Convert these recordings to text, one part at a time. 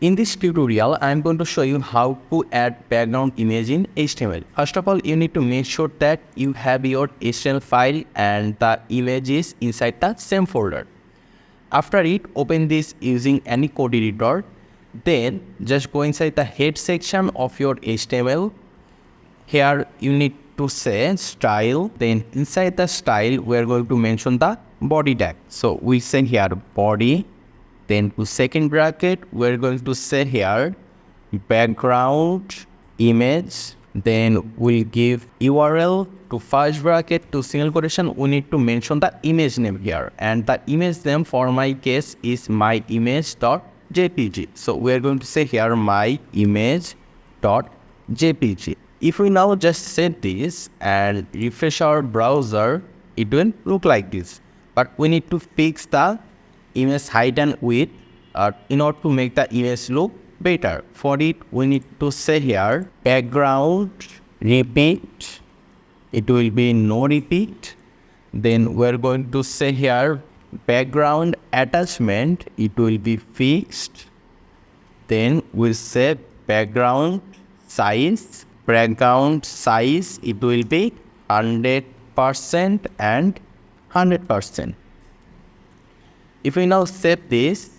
In this tutorial, I am going to show you how to add background image in HTML. First of all, you need to make sure that you have your HTML file and the image is inside the same folder. After it, open this using any code editor. Then just go inside the head section of your HTML. Here you need to say style. Then inside the style, we are going to mention the body tag. So we say here body. Then to second bracket, we're going to say here background image. Then we'll give URL to first bracket to single quotation. We need to mention the image name here. And the image name for my case is myimage.jpg. So we're going to say here myimage.jpg. If we now just set this and refresh our browser, it will look like this. But we need to fix the image height and width in order to make the image look better. For it, we need to say here background repeat. It will be no repeat. Then we're going to say here background attachment. It will be fixed. Then we'll say background size. Background size, it will be 100% and 100%. If we now save this,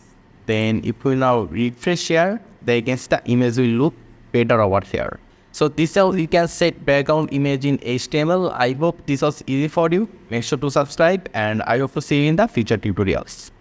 then if we now refresh here, then the image will look better over here. So this is how you can set background image in HTML. I hope this was easy for you. Make sure to subscribe and I hope to see you in the future tutorials.